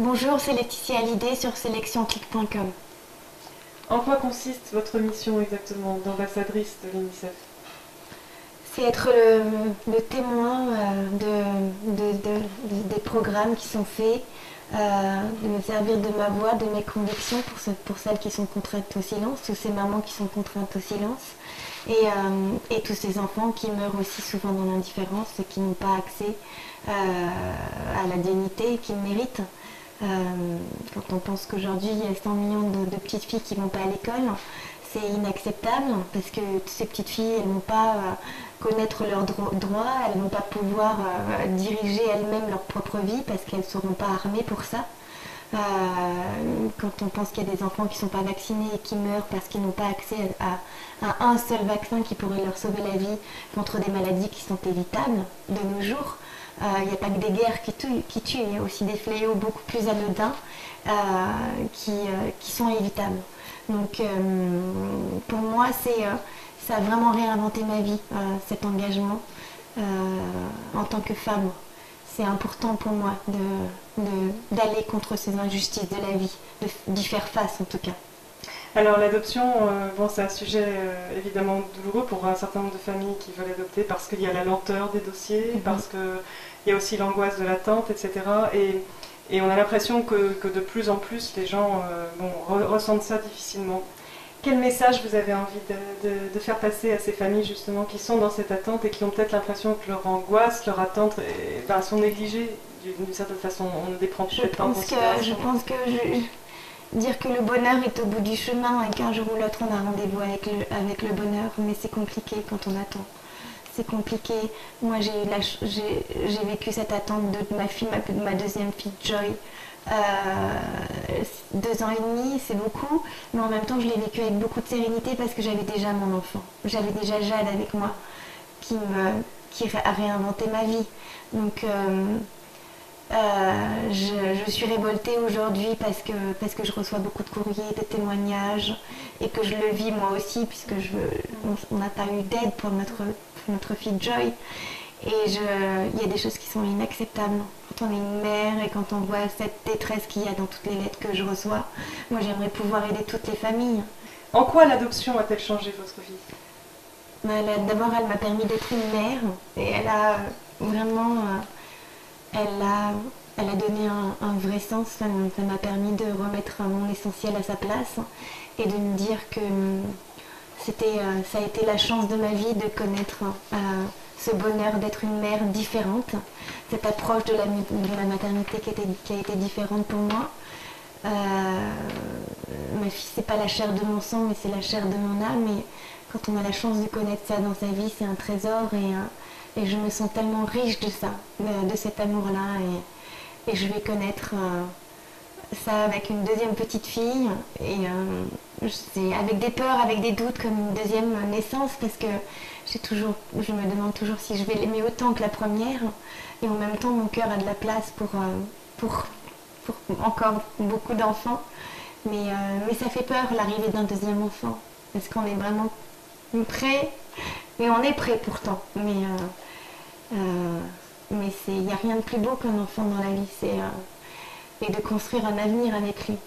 Bonjour, c'est Laetitia Hallyday sur sélectionclick.com. En quoi consiste votre mission exactement d'ambassadrice de l'UNICEF? C'est être le témoin des programmes qui sont faits, de me servir de ma voix, de mes convictions pour celles qui sont contraintes au silence, tous ces mamans qui sont contraintes au silence, et tous ces enfants qui meurent aussi souvent dans l'indifférence et qui n'ont pas accès à la dignité qu'ils méritent. Quand on pense qu'aujourd'hui il y a 100 millions de petites filles qui ne vont pas à l'école, c'est inacceptable parce que ces petites filles, elles ne vont pas connaître leurs droits, elles ne vont pas pouvoir diriger elles-mêmes leur propre vie parce qu'elles ne seront pas armées pour ça. Quand on pense qu'il y a des enfants qui ne sont pas vaccinés et qui meurent parce qu'ils n'ont pas accès à un seul vaccin qui pourrait leur sauver la vie contre des maladies qui sont évitables de nos jours. Il n'y a pas que des guerres qui tuent, il y a aussi des fléaux beaucoup plus anodins qui sont évitables. Donc pour moi, ça a vraiment réinventé ma vie, cet engagement en tant que femme. C'est important pour moi d'aller contre ces injustices de la vie, d'y faire face en tout cas. Alors l'adoption, c'est un sujet évidemment douloureux pour un certain nombre de familles qui veulent adopter parce qu'il y a la lenteur des dossiers, parce qu'il y a aussi l'angoisse de l'attente, etc. Et on a l'impression que de plus en plus les gens ressentent ça difficilement. Quel message vous avez envie de faire passer à ces familles justement qui sont dans cette attente et qui ont peut-être l'impression que leur angoisse, leur attente sont négligées d'une certaine façon? On ne les prend peut-être pas en considération. Je pense que dire que le bonheur est au bout du chemin et qu'un jour ou l'autre on a rendez-vous avec le bonheur, mais c'est compliqué quand on attend. C'est compliqué. Moi j'ai vécu cette attente de ma deuxième fille Joy. 2 ans et demi, c'est beaucoup, mais en même temps je l'ai vécu avec beaucoup de sérénité parce que j'avais déjà mon enfant. J'avais déjà Jade avec moi qui a réinventé ma vie. Donc je suis révoltée aujourd'hui parce que je reçois beaucoup de courriers, de témoignages et que je le vis moi aussi puisque on n'a pas eu d'aide pour notre fille Joy. Et il y a des choses qui sont inacceptables. Quand on est une mère et quand on voit cette détresse qu'il y a dans toutes les lettres que je reçois, moi j'aimerais pouvoir aider toutes les familles. En quoi l'adoption a-t-elle changé votre vie? D'abord, elle m'a permis d'être une mère et elle a vraiment... elle a donné un vrai sens. Ça m'a permis de remettre mon essentiel à sa place et de me dire que ça a été la chance de ma vie de connaître ce bonheur d'être une mère différente, cette approche de la maternité qui a été différente pour moi. Ma fille, c'est pas la chair de mon sang, mais c'est la chair de mon âme. Et quand on a la chance de connaître ça dans sa vie, c'est un trésor. Et je me sens tellement riche de ça, de cet amour-là. Et je vais connaître ça avec une deuxième petite fille. Et c'est avec des peurs, avec des doutes, comme une deuxième naissance, parce que je me demande toujours si je vais l'aimer autant que la première. Et en même temps, mon cœur a de la place pour encore beaucoup d'enfants. Mais ça fait peur, l'arrivée d'un deuxième enfant. Est-ce qu'on est vraiment prêt? Et on est prêt pourtant. Mais il n'y a rien de plus beau qu'un enfant dans la vie. Et de construire un avenir avec lui.